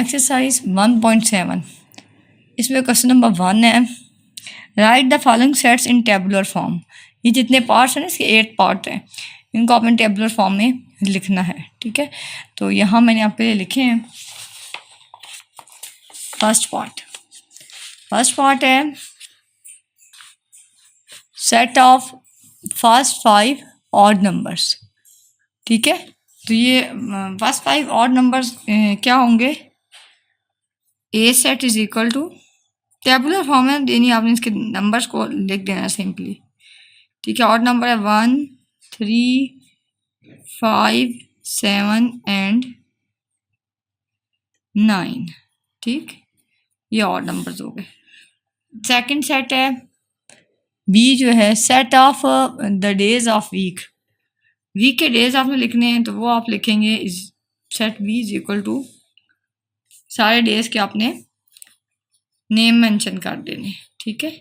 Exercise 1.7 इसमें question number 1 है, right the following sets in tabular form. ये जितने पार्ट्स हैं ना, इसके 8 पार्ट हैं, इनको आपने टेबुलर फॉर्म में लिखना है। ठीक है, तो यहाँ मैंने आपके लिए लिखे हैं। फर्स्ट पार्ट है set of first 5 odd numbers. ठीक है, तो ये फर्स्ट 5 ऑड नंबर्स क्या होंगे? A set is equal to, tabular form है यानी आपने इसके नंबर्स को लिख देना सिंपली। ठीक है, ऑड नंबर है 1, 3, 5, 7 एंड 9। ठीक, ये ऑड नंबर्स हो गए। सेकंड सेट है बी, जो है set of the days of week के डेज आपने लिखने हैं, तो वो आप लिखेंगे is set B is equal to, सारे डेज के आपने नेम मेंशन कर देने। ठीक है,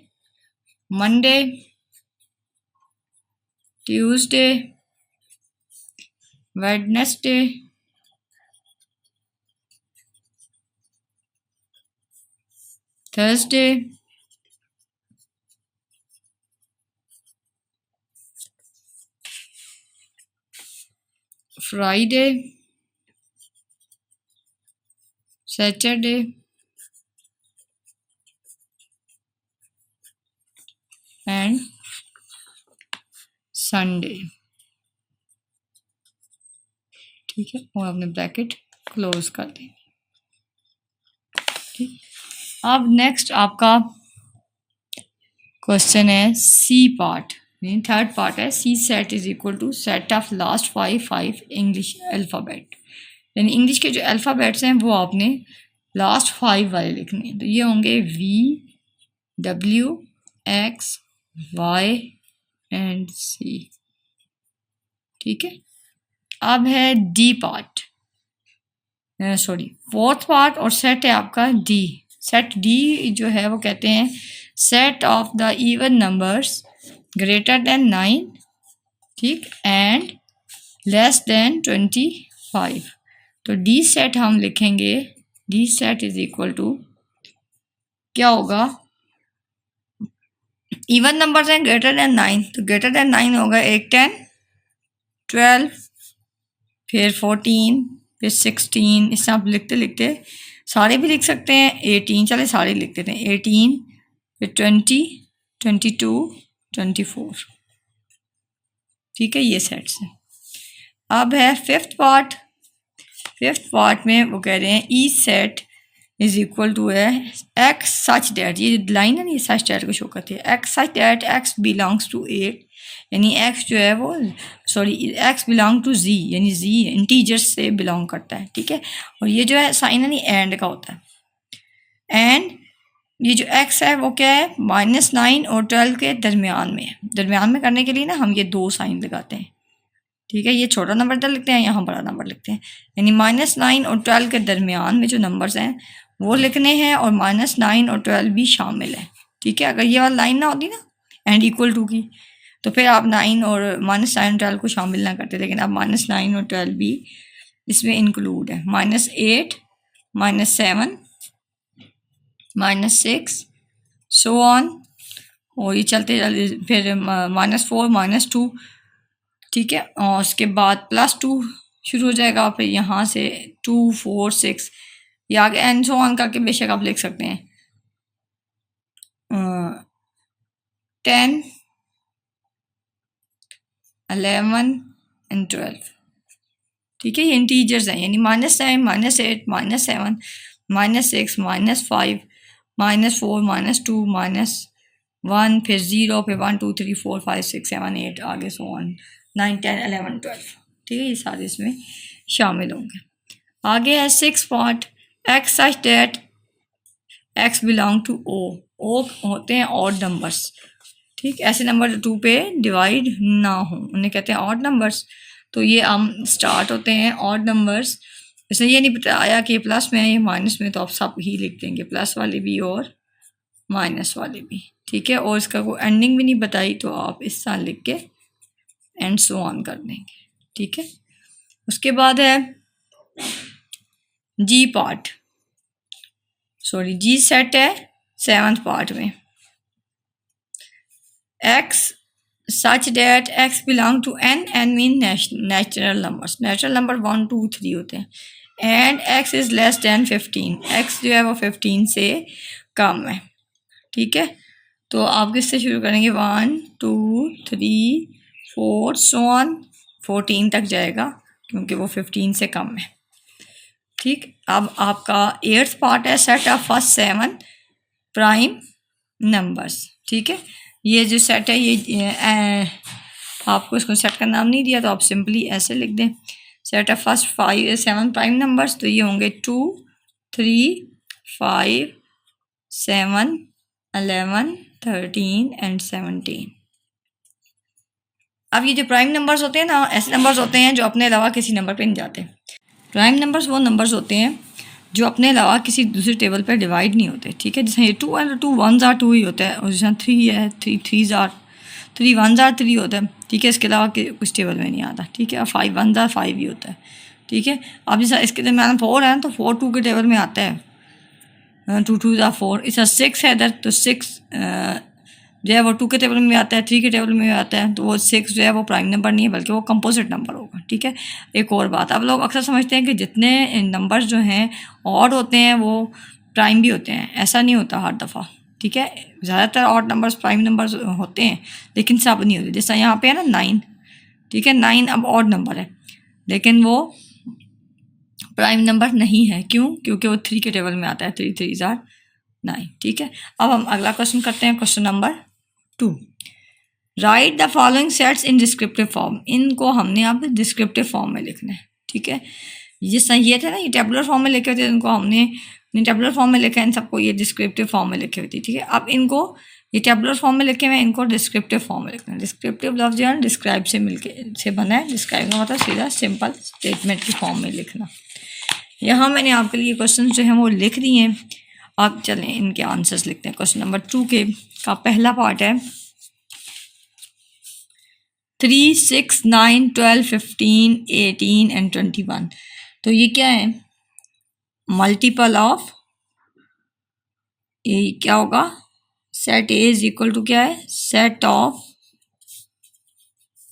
Monday, Tuesday, Wednesday, Thursday, Friday, Saturday, and Sunday. ठीक है, और आपने ब्रैकेट क्लोज कर दें। ठीक, अब नेक्स्ट आपका क्वेश्चन है सी पार्ट, यानी थर्ड पार्ट है C set is equal to set of last 5 English alphabet. यानी इंग्लिश के जो अल्फ़ाबेट्स हैं वो आपने लास्ट 5 वाले लिखने हैं। तो ये होंगे V, W, X, Y and Z. ठीक है, अब है D part, sorry fourth part, और सेट है आपका डी। सेट डी जो है वो कहते हैं set of the even numbers greater than 9, ठीक, एंड लेस देन 25। तो डी सेट हम लिखेंगे, D set is equal to क्या होगा? इवन नंबर्स हैं ग्रेटर देन 9, तो ग्रेटर देन 9 होगा एक 10, 12, फिर 14, फिर 16। इससे आप लिखते लिखते सारे भी लिख सकते हैं। 18, चले सारे लिख देते हैं। 18, फिर 20, 22, 24। ठीक है, ये सेट्स हैं। अब है फिफ्थ पार्ट में वो कह रहे हैं E set is equal to है एक्स सच डैट, ये लाइन है ना, ये सच डैट को शो करती है। X such that X belongs to 8, यानी एक्स जो है वो, sorry X belong to G, यानी जी इंटीजर्स से बिलोंग करता है। ठीक है, और ये जो है साइन है नहीं एंड का होता है। एंड ये जो एक्स है वो क्या है? -9 और 12 के दरमियान में करने के लिए ना हम ये 2 साइन लगाते हैं। ठीक है, ये छोटा नंबर इधर लिखते हैं, यहाँ बड़ा नंबर लिखते हैं, यानी -9 और 12 के दरमियान में जो नंबर्स हैं वो लिखने हैं, और -9 और 12 भी शामिल है। ठीक है, अगर ये वाली लाइन ना होती ना एंड इक्वल टू की, तो फिर आप 9 और -9 और 12 को शामिल ना करते, लेकिन अब -9 और 12 भी इसमें इंक्लूड है। -8, -7, -6 सो ऑन, और ये चलते चलते फिर -4, -2। ठीक है, और उसके बाद +2 शुरू हो जाएगा, फिर यहाँ से 2, 4, 6, ये आगे एंड सो ऑन करके बेशक आप लिख सकते हैं। 10, 11 एंड 12। ठीक है, ये इंटीजर्स हैं, यानी -9, -8, -7, -6, -5, -4, -2, -1, फिर 0, फिर 1, 2, 3, 4, 5, 6, 7, 8, आगे सो ऑन 9, 10, 11, 12। ठीक है, ये सारे इसमें शामिल होंगे। आगे है six part, x such that X belong to O होते हैं ऑड नंबर्स। ठीक, ऐसे नंबर 2 पे डिवाइड ना हो उन्हें कहते हैं ऑड नंबर्स। तो ये हम स्टार्ट होते हैं ऑड नंबर्स। इसने ये नहीं बताया कि प्लस में है या माइनस में, तो आप सब ही लिख देंगे, प्लस वाले भी और माइनस वाले भी। ठीक है, और इसका कोई एंडिंग भी नहीं बताई, तो आप इस तरह लिख के एंड सो ऑन कर देंगे। ठीक है, उसके बाद है जी पार्ट। सॉरी जी सेट है 7th पार्ट में, x such that x belong to n mean natural numbers, natural number 1 2 3 होते हैं, and x is less then 15, x जो है वो 15 से कम है। ठीक है, तो आप किससे शुरू करेंगे, 1 2 3 4 सो ऑन 14 तक जाएगा क्योंकि वो 15 से कम है। ठीक, अब आपका 8th पार्ट है set of first 7 prime numbers. ठीक है, ये जो सेट है ये आपको इसको सेट का नाम नहीं दिया तो आप सिंपली ऐसे लिख दें, set of first 7 prime numbers, तो ये होंगे 2 3 5 7 11 13 एंड 17। अब ये जो प्राइम नंबर्स होते हैं ना, ऐसे नंबर्स होते हैं जो अपने अलावा किसी नंबर पे नहीं जाते। प्राइम नंबर्स वो नंबर्स होते हैं जो अपने अलावा किसी दूसरे टेबल पर डिवाइड नहीं होते। ठीक है, जैसे ये 2 है, 2 1s आर 2 ही होता है, और जैसे 3 है 3 3s आर 3 1s आर 3 होता है। ठीक है, इसके अलावा कुछ टेबल में नहीं आता। ठीक है, और 5 1s आर 5 ही होता है। ठीक है, अब जैसा इसके दरम्यान 4 है तो 4 2 के टेबल में आता है, 2 2s आर 4। इसका 6 है इधर, तो 6 जो है वो 2 के टेबल में आता है, 3 के टेबल में आता है, तो वो 6 जो है वो प्राइम नंबर नहीं है बल्कि वो कंपोजिट नंबर होगा। ठीक है, एक और बात, अब लोग अक्सर समझते हैं कि जितने नंबर्स जो हैं ऑड होते हैं वो प्राइम भी होते हैं, ऐसा नहीं होता हर दफ़ा। ठीक है, ज़्यादातर ऑड नंबर्स प्राइम नंबर्स होते हैं लेकिन सब नहीं होते। जैसा यहाँ पे है ना 9, ठीक है, 9 अब ऑड नंबर है लेकिन वो प्राइम नंबर नहीं है। क्यों? क्योंकि वो 3 के टेबल में आता है, 3 3s आर 9। ठीक है, अब हम अगला क्वेश्चन करते हैं, question number 2। Right the following sets in descriptive form. इनको हमने अब डिस्क्रिप्टिव फॉर्म में लिखना है। ठीक है, ये थे ना, ये टेबुलर फॉर्म में लिखे होते हैं, इनको हमने टेबुलर फॉर्म में लिखा है, इन सबको ये डिस्क्रिप्टिव फॉर्म में लिखे होती है। ठीक है, अब इनको ये टेबुलर फॉर्म में लिखे हुए हैं, इनको डिस्क्रिप्टिव फॉर्म में लिखना है। डिस्क्रिप्टिव लफ्ज़ जो है डिस्क्राइब से बना है, डिस्क्राइब का मतलब सीधा सिंपल स्टेटमेंट की फॉर्म में लिखना। यहाँ मैंने आपके लिए क्वेश्चन जो हैं वो लिख दिए हैं। अब चलें इनके आंसर्स लिखते हैं। क्वेश्चन नंबर 2 का पहला पार्ट है 3 6 9 12 15 18 एंड 21। तो ये क्या है, मल्टीपल ऑफ, ये क्या होगा, set A is equal to क्या है, set of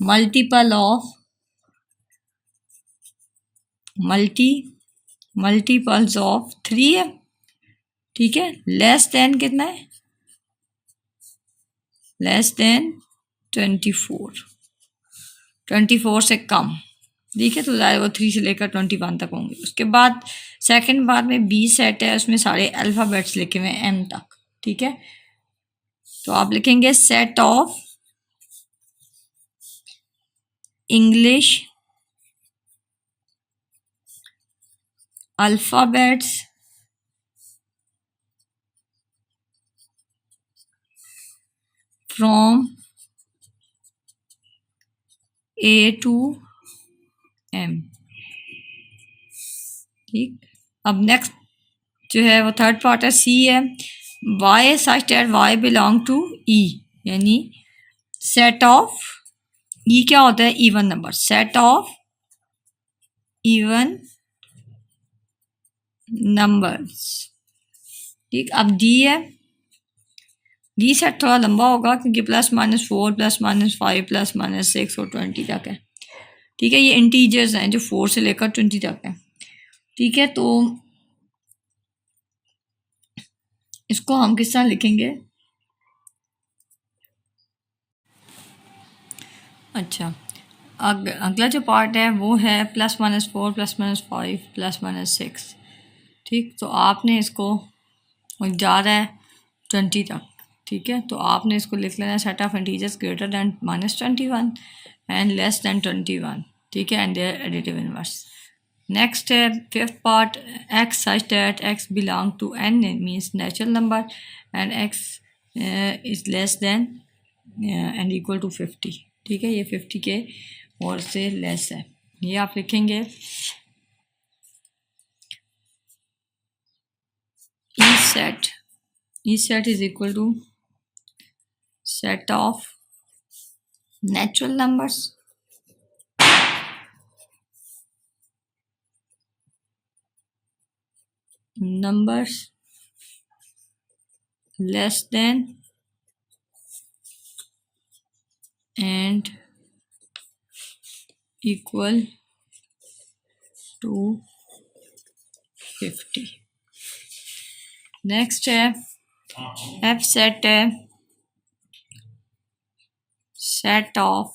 multiple of multiples of 3 है। ठीक है, लेस देन कितना है, लेस देन 24 से कम। ठीक है, तो ज़ाहिर वो 3 से लेकर 21 तक होंगे। उसके बाद सेकंड बार में बी सेट है, उसमें सारे अल्फ़ाबेट्स लिखे हुए हैं एम तक। ठीक है, तो आप लिखेंगे set of English alphabets from A to M. ठीक, अब नेक्स्ट जो है वो थर्ड पार्ट है, सी है, Y such that Y belong to E, यानी सेट ऑफ, ई क्या होता है, even number, set of even numbers. ठीक, अब डी है, डी सेट थोड़ा लंबा होगा क्योंकि +-4 +-5 +-6 और 20 तक है। ठीक है, ये इंटीजर्स हैं जो 4 से लेकर 20 तक है। ठीक है, तो इसको हम किस तरह लिखेंगे, अच्छा अगला जो पार्ट है वो है +-4 +-5 +-6। ठीक, तो आपने इसको जा रहा है 20 तक। ठीक है, तो आपने इसको लिख लेना, set of integers greater than -21 and less than 21। ठीक है, and their additive inverse. Next है fifth part, x such that x belong to N means natural number and x is less than and equal to 50। ठीक है, ये 50 के और से less है, ये आप लिखेंगे E set is equal to set of natural numbers less than and equal to 50। Next है एफ सेट है set of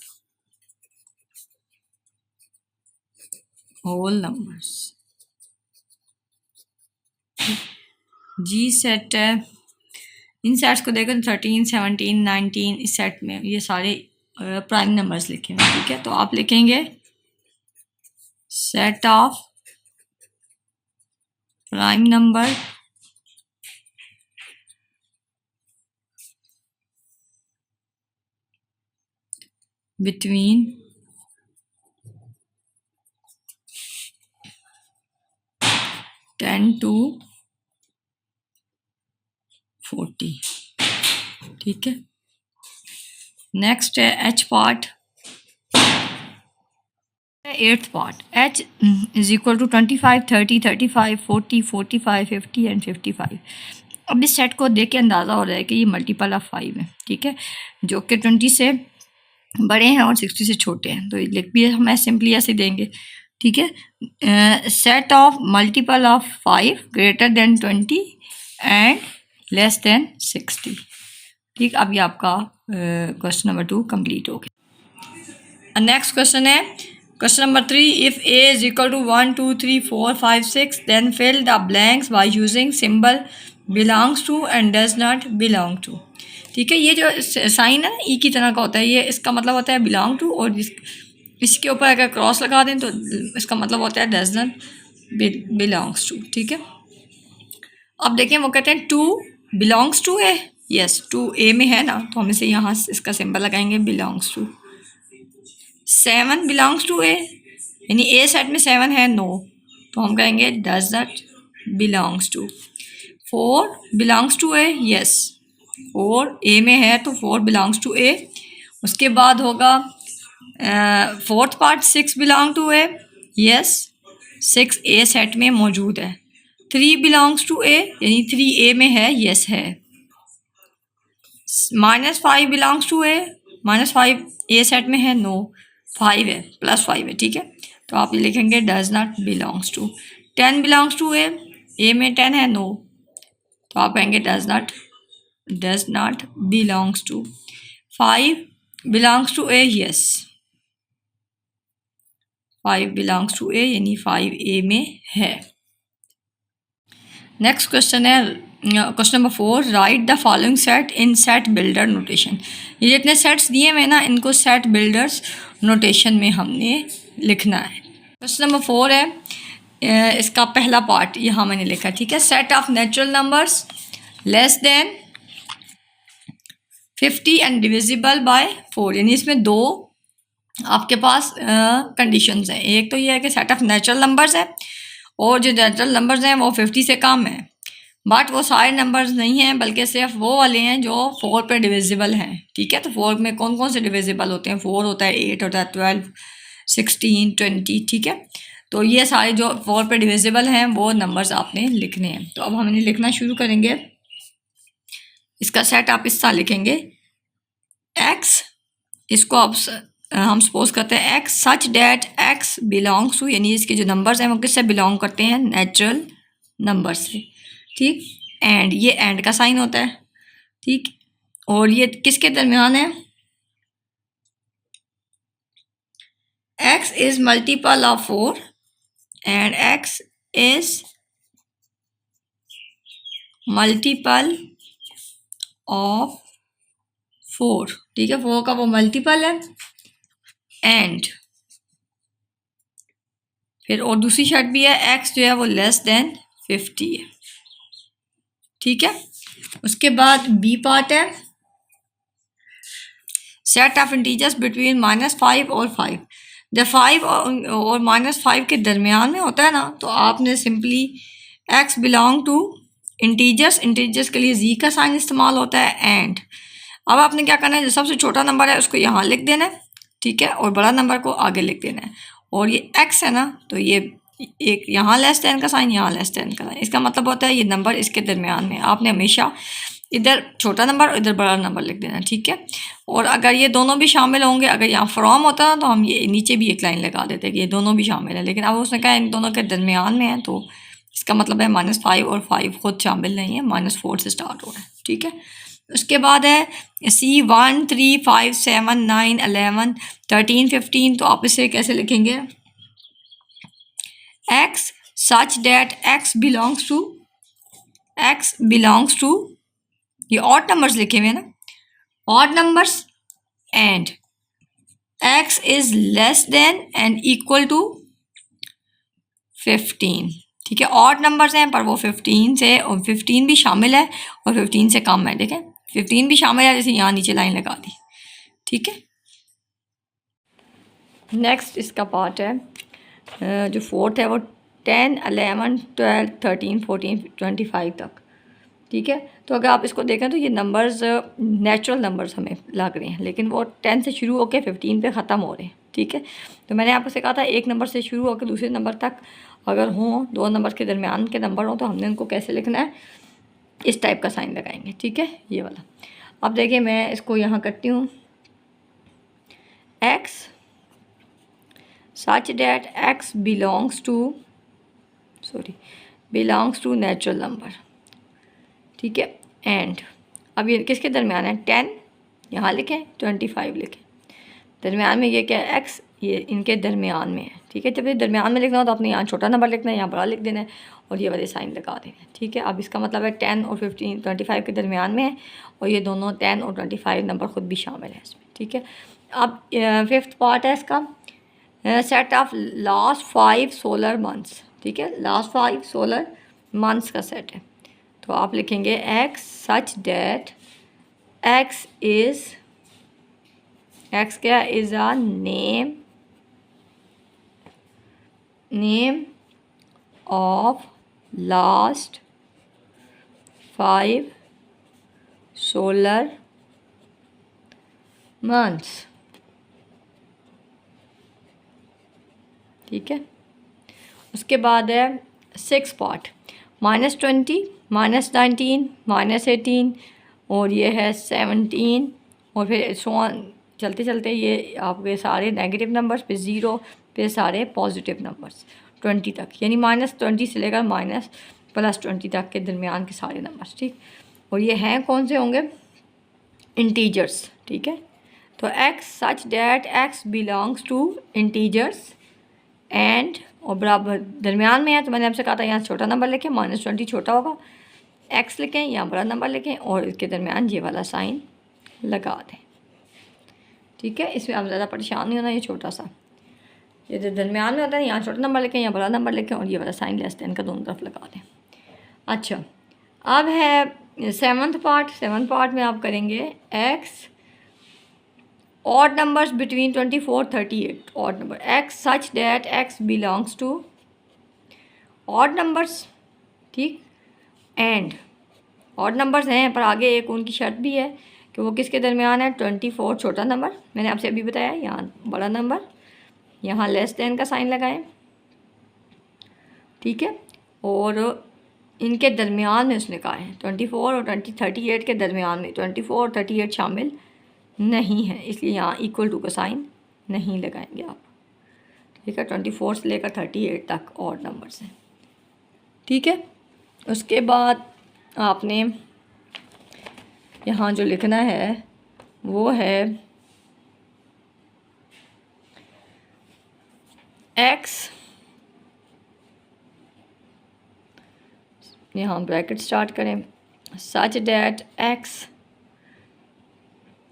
whole numbers. G set है, इन सेट्स को देखो 13, 17, 19, इस सेट में ये सारे प्राइम नंबर्स लिखे हुए, ठीक है। तो आप लिखेंगे set of prime number between 10 to 40, ठीक है। नेक्स्ट है H part, eighth part, H is equal to 25, 30, 35, 40, 45, 50 and 55। अब इस सेट को देख के अंदाज़ा हो रहा है कि ये मल्टीपल ऑफ 5 है, ठीक है, जो कि 20 से बड़े हैं और 60 से छोटे हैं। तो लिख भी हम सिंपली ऐसे देंगे, ठीक है। Set of multiple of 5 greater than 20 and less than 60, ठीक। अब ये आपका क्वेश्चन नंबर 2 कंप्लीट हो गया। नेक्स्ट क्वेश्चन है question number 3, if A is equal to 1, 2, 3, 4, 5, 6 then fill the blanks by using symbol belongs to and does not belong to, ठीक है। ये जो साइन है ना ई की तरह का होता है, ये इसका मतलब होता है बिलोंग टू, और इसके ऊपर अगर क्रॉस लगा दें तो इसका मतलब होता है डज नॉट बिलोंग्स टू, ठीक है। अब देखें वो कहते हैं 2 बिलोंग्स टू ए, यस 2 ए में है ना, तो हम इसे यहाँ इसका सिंबल लगाएंगे belongs to. 7 belongs to A, यानी ए सेट में 7 है, नो, तो हम कहेंगे does not belongs to. 4 belongs to A, yes 4 A में है तो 4 बिलोंग्स टू ए। उसके बाद होगा fourth part 6 belong to A, yes 6 A set में मौजूद है। 3 बिलोंग्स टू ए, यानी 3 ए में है, यस है। -5 belongs to A, -5 A set में है, नो, 5 है, +5 है, ठीक है। तो आप ये लिखेंगे does not belongs to. 10 belongs to A में 10 है, नो, तो आप कहेंगे does not belongs to. 5 belongs to A, yes 5 belongs to A, यानी 5 ए में है। नेक्स्ट क्वेश्चन है question number 4, write the following set in set builder notation. ये जितने सेट्स दिए हुए ना इनको सेट बिल्डर्स नोटेशन में हमने लिखना है। क्वेश्चन नंबर 4 है, इसका पहला पार्ट यहाँ मैंने लिखा, ठीक है। Set of natural numbers less than 50 and divisible by 4, यानी इसमें 2 आपके पास कंडीशंस हैं। एक तो ये है कि सेट ऑफ नेचुरल नंबर्स है, और जो नेचुरल नंबर्स हैं वो 50 से कम है, बट वो सारे नंबर्स नहीं हैं, बल्कि सिर्फ वो वाले हैं जो 4 पे डिविजिबल हैं, ठीक है। तो 4 में कौन कौन से डिविजिबल होते हैं? 4 होता है, 8 होता है, 12, 16, 20, ठीक है। तो ये सारे जो 4 पे डिविजिबल हैं वो नंबर्स आपने लिखने हैं। तो अब हमने लिखना शुरू करेंगे। इसका सेट आप इस तरह लिखेंगे, एक्स, इसको आप हम सपोज करते हैं X such that X belongs to, यानी इसके जो नंबर्स हैं वो किससे बिलोंग करते हैं? नेचुरल नंबर से, ठीक। एंड, ये एंड का साइन होता है, ठीक। और ये किसके दरमियान है? X is multiple of 4 and x is multiple of 4, ठीक है। 4 का वो मल्टीपल है। एंड फिर और दूसरी शर्त भी है, एक्स जो है वो लेस देन 50 है, ठीक है। उसके बाद बी पार्ट है, सेट ऑफ इंटीजर्स बिटवीन -5 और 5। जब 5 और -5 के दरमियान में होता है ना, तो आपने simply X belong to integers, integers के लिए जी का साइन इस्तेमाल होता है। एंड अब आपने क्या करना है, जो सबसे छोटा नंबर है उसको यहाँ लिख देना है, ठीक है, और बड़ा नंबर को आगे लिख देना है। और ये एक्स है ना, तो ये एक यहाँ लेस देन का साइन, यहाँ लेस देन का साइन, इसका मतलब होता है ये नंबर इसके दरमियान में। आपने हमेशा इधर छोटा नंबर और इधर बड़ा नंबर लिख देना, ठीक है। और अगर ये दोनों भी शामिल होंगे, अगर यहाँ फ्रॉम होता ना तो हम ये नीचे भी एक लाइन लगा देते कि ये दोनों भी शामिल है, लेकिन अब उसने कहा इन दोनों के दरमियान में है, तो इसका मतलब है -5 और 5 खुद शामिल नहीं है, -4 से स्टार्ट हो रहा है, ठीक है। उसके बाद है C1 3 5 7 9 11 13 15, तो आप इसे कैसे लिखेंगे? x such that x belongs to ये ऑड नंबर्स लिखे हुए हैं ना, odd numbers and x is less than and equal to 15, ठीक है। ऑड नंबर्स हैं पर वो 15 से, और 15 भी शामिल है और 15 से कम है, देखें 15 भी शामिल है, जैसे यहाँ नीचे लाइन लगा दी, ठीक है। नेक्स्ट इसका पार्ट है जो फोर्थ है वो 10 11 12 13 14 25 तक, ठीक है। तो अगर आप इसको देखें तो ये नंबर्स नेचुरल नंबर्स हमें लग रहे हैं, लेकिन वो 10 से शुरू होकर 15 पे ख़त्म हो रहे हैं, ठीक है। तो मैंने आपको कहा था एक नंबर से शुरू होकर दूसरे नंबर तक अगर हों, दो नंबर के दरमियान के नंबर हों, तो हमने उनको कैसे लिखना है? इस टाइप का साइन लगाएंगे, ठीक है, ये वाला। अब देखिए मैं इसको यहाँ करती हूँ, x such that x belongs to natural number, ठीक है। एंड अब ये किसके दरमियान है? 10 यहाँ लिखें, 25 लिखें, दरमियान में ये क्या है? x, ये इनके दरमियान में है, ठीक है। जब ये दरमियान में लिखना हो तो आपने यहाँ छोटा नंबर लिखना है, यहाँ बड़ा लिख देना है और ये वाले साइन लगा देना है, ठीक है। अब इसका मतलब है 10 और 25 के दरमियान में है, और ये दोनों 10 और 25 नंबर ख़ुद भी शामिल है इसमें, ठीक है। अब फिफ्थ पार्ट है इसका, set of last 5 solar months, ठीक है, लास्ट 5 सोलर मंथ्स का सेट है। तो आप लिखेंगे x सच डैट x क्या is a name of last 5 solar months, ठीक है। उसके बाद है 6 पार्ट, -20 -19 -18 और ये है 17, और फिर सो ऑन चलते चलते ये आपके सारे नेगेटिव नंबर्स, फिर 0, फिर सारे पॉजिटिव नंबर्स 20 तक, यानी -20 से लेकर +20 तक के दरमियान के सारे नंबर्स, ठीक। और ये हैं कौन से होंगे? इंटीजर्स, ठीक है। तो x such that x belongs to integers and, और बराबर दरमियान में है, तो मैंने आपसे कहा था यहाँ छोटा नंबर लिखें, -20 छोटा होगा, x लिखें, यहाँ बड़ा नंबर लिखें और इसके दरमियान ये वाला साइन लगा दें, ठीक है। इसमें आप ज़्यादा परेशान नहीं होना, ये छोटा सा, ये जो दरमियान में होता है, यहाँ छोटा नंबर लिखें, यहाँ बड़ा नंबर लिखें और ये वाला साइन लेस देन का दोनों तरफ लगा दें। अच्छा, अब है 7th पार्ट। 7th पार्ट में आप करेंगे x odd numbers between 24 38, odd number x such that x belongs to odd numbers, ठीक। एंड odd numbers हैं पर आगे एक उनकी शर्त भी है कि वो किसके दरमियान है? 24 छोटा नंबर, मैंने आपसे अभी बताया, यहाँ बड़ा नंबर, यहाँ लेस देन का साइन लगाएं, ठीक है। और इनके दरमियान में उसने कहा है 24 और 38 के दरमियान में 24 और 38 शामिल नहीं है, इसलिए यहाँ इक्वल टू का साइन नहीं लगाएंगे आप, ठीक है। 24 से लेकर 38 तक ऑड नंबर्स हैं, ठीक है। उसके बाद आपने यहाँ जो लिखना है वो है x, यहाँ ब्रैकेट स्टार्ट करें, such that x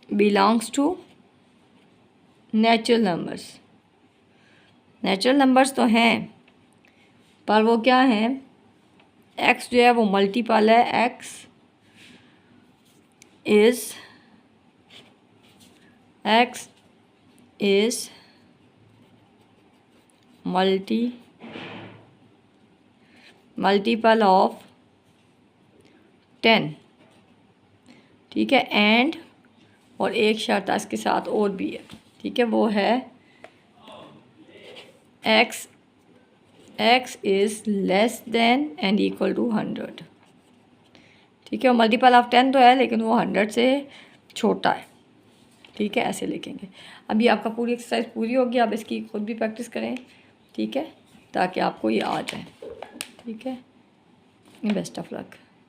belongs to natural numbers. Natural numbers तो हैं पर वो क्या हैं? x जो है वो मल्टीपल है, x इज़ मल्टीपल ऑफ 10, ठीक है। एंड, और एक शर्त इसके साथ और भी है, ठीक है, वो है x is less than and equal to 100, ठीक है। और मल्टीपल ऑफ 10 तो है लेकिन वो 100 से छोटा है, ठीक है, ऐसे लिखेंगे। अभी आपका पूरी एक्सरसाइज पूरी होगी, आप इसकी खुद भी प्रैक्टिस करें, ठीक है, ताकि आपको ये आ जाए, ठीक है। Best of luck.